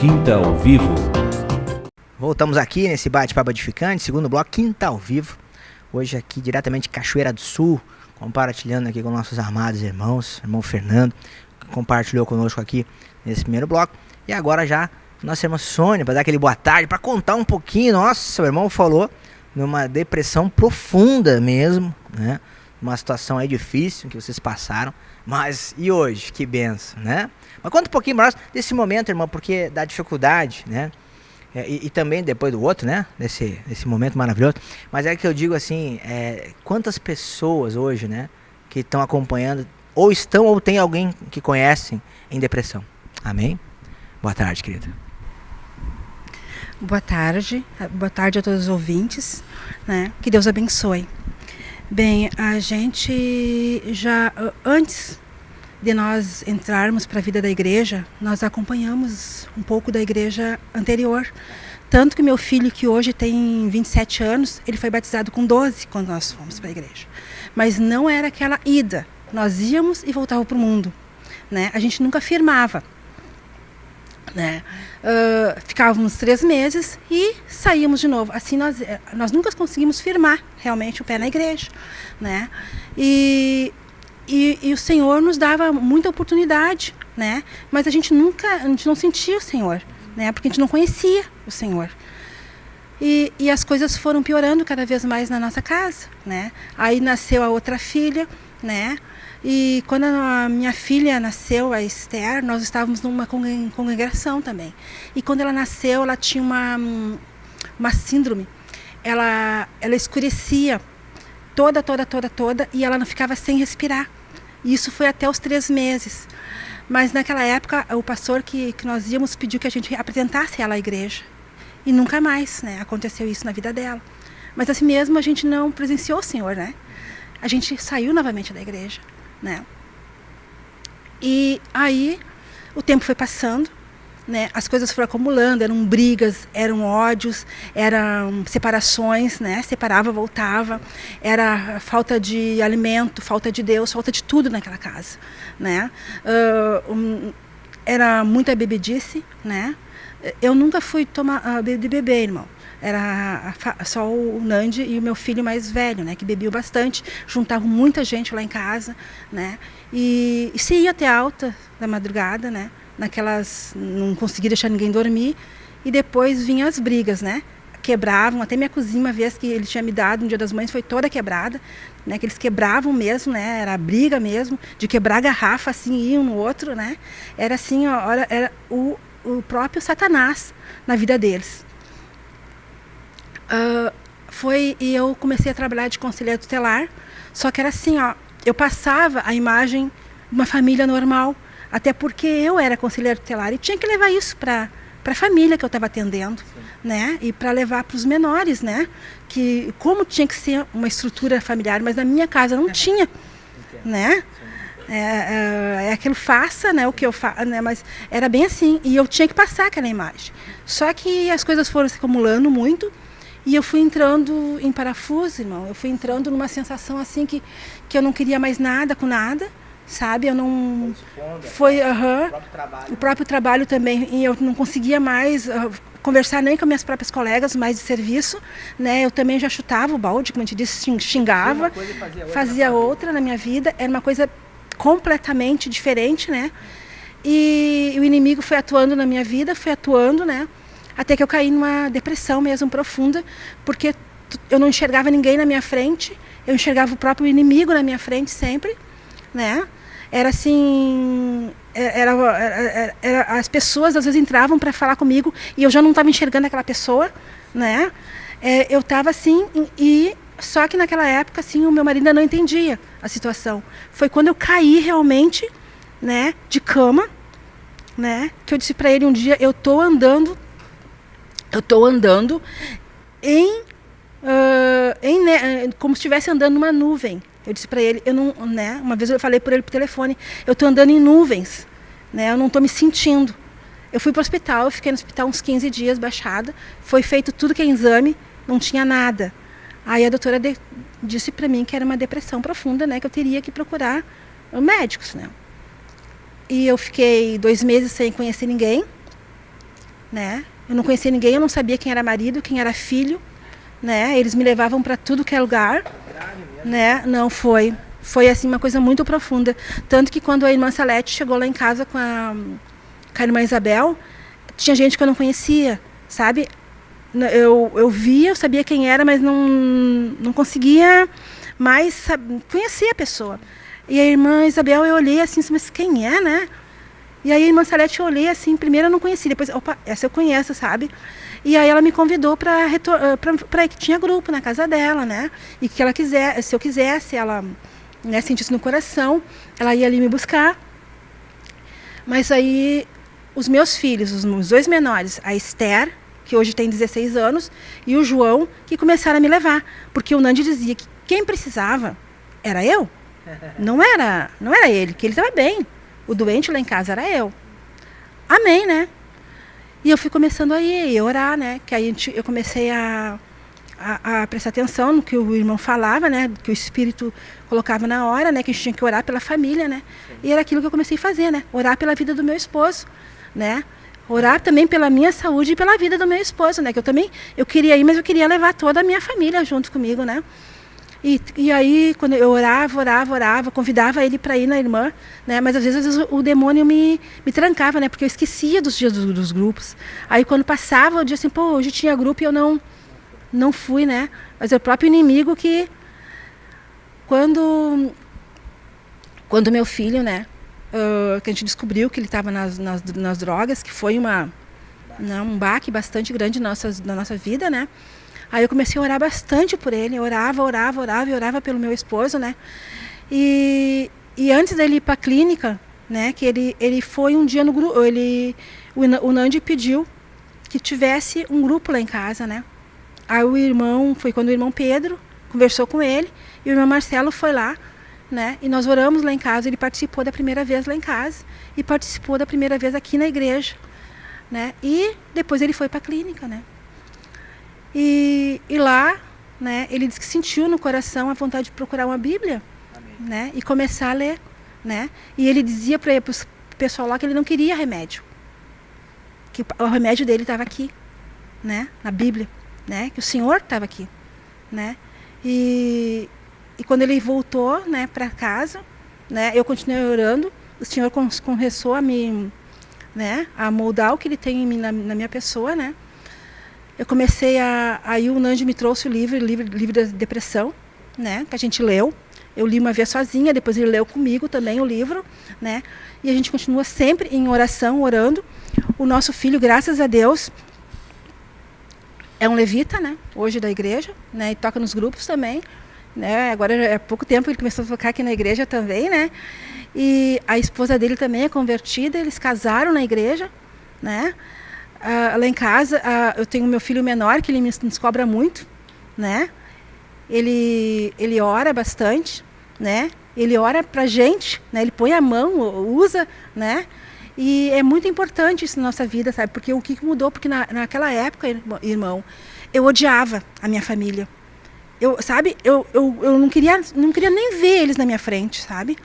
Quinta ao Vivo. Voltamos aqui nesse bate-papo edificante, segundo bloco, Quinta ao Vivo. Hoje aqui diretamente de Cachoeira do Sul, compartilhando aqui com nossos amados irmãos, irmão Fernando, que compartilhou conosco aqui nesse primeiro bloco. E agora já nossa irmã Sônia, para dar aquele boa tarde, para contar um pouquinho. Nossa, o irmão falou numa depressão profunda mesmo, né? Uma situação aí difícil que vocês passaram. Mas e hoje? Que benção, né? Mas conta um pouquinho mais desse momento, irmão, porque da dificuldade, né? E também depois do outro, né? Desse momento maravilhoso. Mas é que eu digo assim, quantas pessoas hoje, né? Que estão acompanhando, ou estão ou tem alguém que conhecem em depressão. Amém? Boa tarde, querida. Boa tarde a todos os ouvintes, né? Que Deus abençoe. Bem, a gente já, antes de nós entrarmos para a vida da igreja, nós acompanhamos um pouco da igreja anterior. Tanto que meu filho, que hoje tem 27 anos, ele foi batizado com 12 quando nós fomos para a igreja. Mas não era aquela ida, nós íamos e voltávamos para o mundo, né? A gente nunca firmava, né? Ficávamos 3 meses e saíamos de novo. Assim nós nunca conseguimos firmar realmente o pé na igreja, né? E o Senhor nos dava muita oportunidade, né? Mas a gente não sentia o Senhor, né? Porque a gente não conhecia o Senhor. E as coisas foram piorando cada vez mais na nossa casa, né? Aí nasceu a outra filha, né? E quando a minha filha nasceu, a Esther, nós estávamos numa congregação também. E quando ela nasceu, ela tinha uma síndrome. Ela escurecia toda, e ela não ficava sem respirar. E isso foi até os 3 meses. Mas naquela época, o pastor que nós íamos pediu que a gente apresentasse ela à igreja. E nunca mais, né, aconteceu isso na vida dela. Mas assim mesmo a gente não presenciou o Senhor, né? A gente saiu novamente da igreja, né? E aí o tempo foi passando, né? As coisas foram acumulando, eram brigas, eram ódios, eram separações, né? Separava, voltava, era falta de alimento, falta de Deus, falta de tudo naquela casa, né? Era muita bebedice, né? Eu nunca fui de beber, irmão. Era só o Nandi e o meu filho mais velho, né, que bebiam bastante, juntavam muita gente lá em casa, né, e se ia até alta da madrugada, né, não conseguia deixar ninguém dormir, e depois vinham as brigas, né, quebravam, até minha cozinha uma vez que ele tinha me dado no Dia das Mães foi toda quebrada, né, que eles quebravam mesmo, né, era briga mesmo, de quebrar a garrafa assim, ir um no outro, né, era assim, ó, era o próprio Satanás na vida deles. E eu comecei a trabalhar de conselheira tutelar, só que era assim, ó, eu passava a imagem de uma família normal, até porque eu era conselheira tutelar e tinha que levar isso para a família que eu estava atendendo, né, e para levar para os menores, né, que como tinha que ser uma estrutura familiar, mas na minha casa não tinha, né, aquilo faça, né, o que eu faço, né, mas era bem assim, e eu tinha que passar aquela imagem, só que as coisas foram se acumulando muito. E eu fui entrando em parafuso, irmão. Eu fui entrando numa sensação assim que eu não queria mais nada com nada, sabe? Eu não... o próprio trabalho também. E eu não conseguia mais conversar nem com minhas próprias colegas, mais de serviço, né? Eu também já chutava o balde, como a gente disse, xingava, fazia outra na minha vida. Era uma coisa completamente diferente, né? E o inimigo foi atuando na minha vida, né? Até que eu caí numa depressão mesmo profunda, porque eu não enxergava ninguém na minha frente, eu enxergava o próprio inimigo na minha frente sempre, né? Era assim, as pessoas às vezes entravam para falar comigo e eu já não estava enxergando aquela pessoa, né? Eu estava assim, só que naquela época assim, o meu marido ainda não entendia a situação. Foi quando eu caí realmente, né, de cama, né, que eu disse para ele um dia, eu estou andando como se estivesse andando numa nuvem. Eu disse para ele, né, uma vez eu falei por ele por telefone, eu estou andando em nuvens, né, eu não estou me sentindo. Eu fui para o hospital, eu fiquei no hospital uns 15 dias baixada, foi feito tudo que é exame, não tinha nada. Aí a doutora disse para mim que era uma depressão profunda, né, que eu teria que procurar médicos, né. E eu fiquei 2 meses sem conhecer ninguém, né? Eu não conhecia ninguém, eu não sabia quem era marido, quem era filho, né? Eles me levavam para tudo que é lugar, né? Não foi. Foi assim uma coisa muito profunda. Tanto que quando a irmã Salete chegou lá em casa com a irmã Isabel, tinha gente que eu não conhecia, sabe? Eu via, eu sabia quem era, mas não conseguia mais conhecer a pessoa. E a irmã Isabel, eu olhei assim, mas quem é, né? E aí a irmã Salete eu olhei assim, primeiro eu não conheci, depois, opa, essa eu conheço, sabe? E aí ela me convidou para que tinha grupo na casa dela, né? E que ela quiser, se eu quisesse, ela, né, sentisse no coração, ela ia ali me buscar. Mas aí os meus filhos, os meus 2 menores, a Esther, que hoje tem 16 anos, e o João, que começaram a me levar, porque o Nandi dizia que quem precisava era eu. Não era ele, que ele estava bem. O doente lá em casa era eu. Amém, né? E eu fui começando a orar, né? Que aí eu comecei a prestar atenção no que o irmão falava, né? Que o Espírito colocava na hora, né? Que a gente tinha que orar pela família, né? E era aquilo que eu comecei a fazer, né? Orar pela vida do meu esposo, né? Orar também pela minha saúde e pela vida do meu esposo, né? Que eu queria ir, mas eu queria levar toda a minha família junto comigo, né? E aí, quando eu orava, convidava ele para ir na irmã, né? Mas às vezes o demônio me trancava, né? Porque eu esquecia dos dias dos grupos. Aí quando passava, eu dizia assim, pô, hoje tinha grupo e eu não fui, né? Mas é o próprio inimigo que, quando meu filho, né? Que a gente descobriu que ele estava nas drogas, que foi um baque bastante grande na nossa vida, né? Aí eu comecei a orar bastante por ele, eu orava e orava pelo meu esposo, né? E antes dele ir para a clínica, né? Que ele foi um dia no grupo, o Nandi pediu que tivesse um grupo lá em casa, né? Aí foi quando o irmão Pedro conversou com ele, e o irmão Marcelo foi lá, né? E nós oramos lá em casa, ele participou da primeira vez lá em casa, e participou da primeira vez aqui na igreja, né? E depois ele foi para a clínica, né? E lá, né, ele disse que sentiu no coração a vontade de procurar uma Bíblia, né, e começar a ler, né? E ele dizia para o pessoal lá que ele não queria remédio, que o remédio dele estava aqui, né, na Bíblia, né, que o Senhor estava aqui, né? E quando ele voltou, né, para casa, né, eu continuei orando, o Senhor começou a me, né, a moldar o que ele tem em mim, na minha pessoa, né? Eu comecei aí o Nandi me trouxe o livro da depressão, né, que a gente leu. Eu li uma vez sozinha, depois ele leu comigo também o livro, né? E a gente continua sempre em oração, orando. O nosso filho, graças a Deus, é um levita, né, hoje da igreja, né, e toca nos grupos também, né? Agora é pouco tempo ele começou a tocar aqui na igreja também, né? E a esposa dele também é convertida, eles casaram na igreja, né? Lá em casa, eu tenho meu filho menor, que ele nos cobra muito, né? Ele ora bastante, né? Ele ora pra gente, né? Ele põe a mão, usa, né? E é muito importante isso na nossa vida, sabe? Porque o que mudou? Porque naquela época, irmão, eu odiava a minha família. Eu não queria nem ver eles na minha frente, sabe?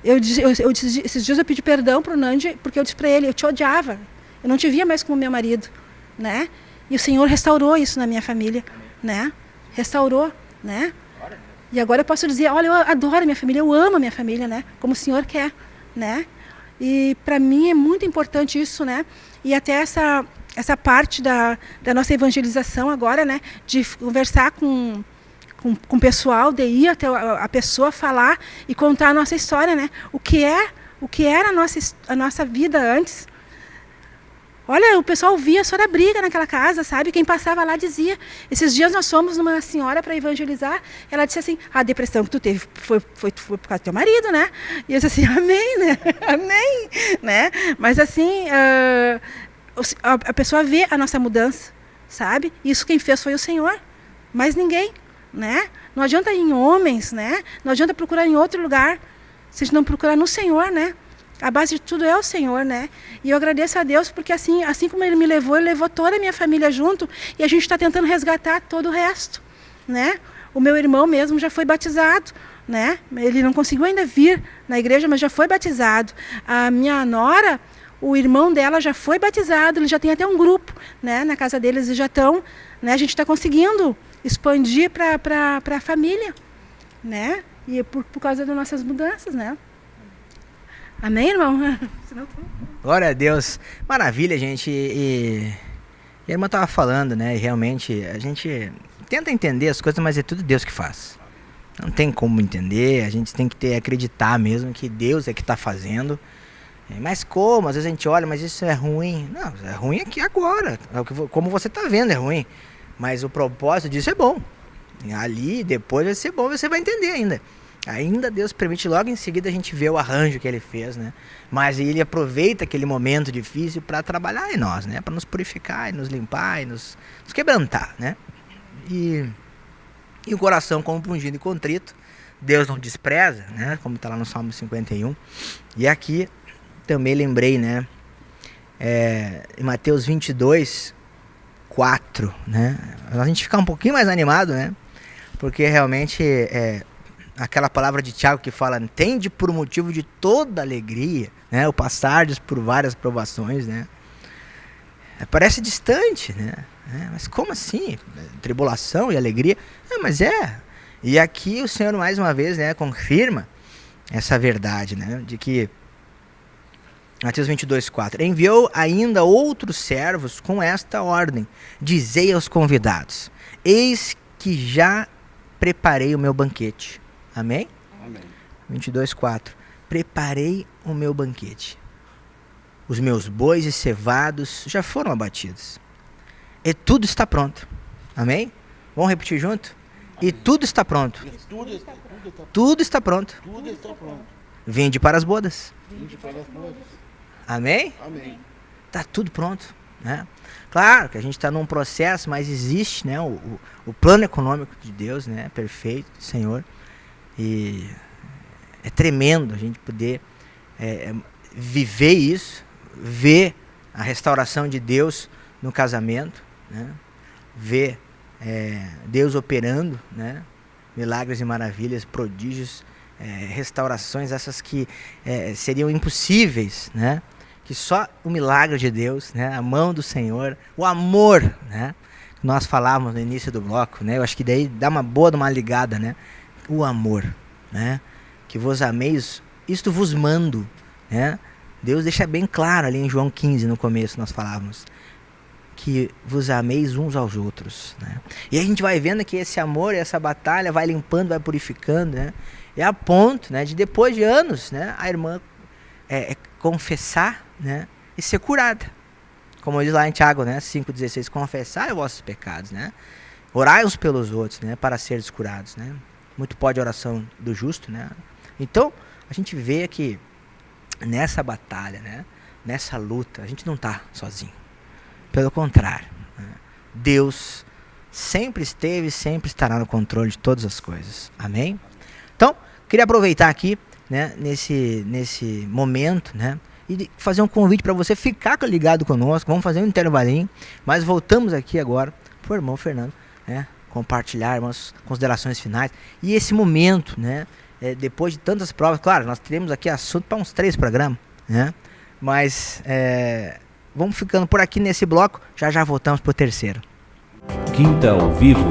Esses dias eu pedi perdão pro Nandi, porque eu disse para ele, eu te odiava. Eu não te via mais como meu marido, né? E o Senhor restaurou isso na minha família, né? Restaurou, né? E agora eu posso dizer, olha, eu adoro a minha família, eu amo a minha família, né? Como o Senhor quer, né? E para mim é muito importante isso, né? E até essa parte da nossa evangelização agora, né? De conversar com o pessoal, de ir até a pessoa falar e contar a nossa história, né? O que era a nossa vida antes. Olha, o pessoal via, só era briga naquela casa, sabe? Quem passava lá dizia. Esses dias nós fomos numa senhora para evangelizar, ela disse assim, a depressão que tu teve foi por causa do teu marido, né? E eu disse assim, amém, né? Amém, né? Mas assim, a pessoa vê a nossa mudança, sabe? Isso quem fez foi o Senhor, mais ninguém, né? Não adianta ir em homens, né? Não adianta procurar em outro lugar, se a gente não procurar no Senhor, né? A base de tudo é o Senhor, né? E eu agradeço a Deus porque assim como Ele me levou, Ele levou toda a minha família junto e a gente está tentando resgatar todo o resto, né? O meu irmão mesmo já foi batizado, né? Ele não conseguiu ainda vir na igreja, mas já foi batizado. A minha nora, o irmão dela já foi batizado, ele já tem até um grupo, né? Na casa deles, eles já estão, né? A gente está conseguindo expandir para a família, né? E por causa das nossas mudanças, né? Amém, irmão? Glória a Deus. Maravilha, gente. E a irmã estava falando, né? E realmente a gente tenta entender as coisas, mas é tudo Deus que faz. Não tem como entender, a gente tem que acreditar mesmo que Deus é que está fazendo. Mas como? Às vezes a gente olha, mas isso é ruim. Não, é ruim aqui agora. Como você está vendo, é ruim. Mas o propósito disso é bom. Ali, depois vai ser bom, você vai entender ainda. Ainda Deus permite, logo em seguida a gente vê o arranjo que ele fez, né? Mas ele aproveita aquele momento difícil para trabalhar em nós, né? Para nos purificar, e nos limpar, e nos quebrantar, né? E o coração compungido e contrito, Deus não despreza, né? Como está lá no Salmo 51. E aqui também lembrei, né? Em Mateus 22, 4, né? A gente fica um pouquinho mais animado, né? Porque realmente aquela palavra de Tiago que fala, tende por motivo de toda alegria, né? O passardes por várias provações, né? Parece distante, né? Mas como assim? Tribulação e alegria? Mas E aqui o Senhor mais uma vez, né, confirma essa verdade, né? De que Mateus 22, 4. Enviou ainda outros servos com esta ordem. Dizei aos convidados, eis que já preparei o meu banquete. Amém? Amém. 22, 4. Preparei o meu banquete. Os meus bois e cevados já foram abatidos. E tudo está pronto. Amém? Vamos repetir junto? Amém. E tudo está pronto. Tudo está pronto. Tudo está pronto. Vinde para as bodas. Vinde para as bodas. Amém? Amém. Está tudo pronto, né? Claro que a gente está num processo, mas existe, né, o plano econômico de Deus, né, perfeito, do Senhor. E é tremendo a gente poder viver isso, ver a restauração de Deus no casamento, né? Ver Deus operando, né? Milagres e maravilhas, prodígios, restaurações essas que seriam impossíveis, né? Que só o milagre de Deus, né? A mão do Senhor, o amor, né? Nós falávamos no início do bloco, né? Eu acho que daí dá uma ligada, né? O amor, né? Que vos ameis, isto vos mando, né? Deus deixa bem claro ali em João 15, no começo nós falávamos, que vos ameis uns aos outros, né? E a gente vai vendo que esse amor, essa batalha vai limpando, vai purificando, né? É a ponto, né, de depois de anos, né, a irmã confessar, né, e ser curada. Como diz lá em Tiago, né, 5,16, confessai os vossos pecados, né? Orai uns pelos outros, né, para seres curados, né? Muito pode a oração do justo, né? Então, a gente vê que nessa batalha, né, nessa luta, a gente não está sozinho. Pelo contrário, né? Deus sempre esteve e sempre estará no controle de todas as coisas. Amém? Então, queria aproveitar aqui, né, nesse momento, né, e fazer um convite para você ficar ligado conosco. Vamos fazer um intervalinho, mas voltamos aqui agora para o irmão Fernando, né, compartilhar umas considerações finais. E esse momento, né, depois de tantas provas, claro, nós teremos aqui assunto para uns 3 programas, né, mas vamos ficando por aqui nesse bloco, já voltamos para o terceiro. Quinta ao Vivo.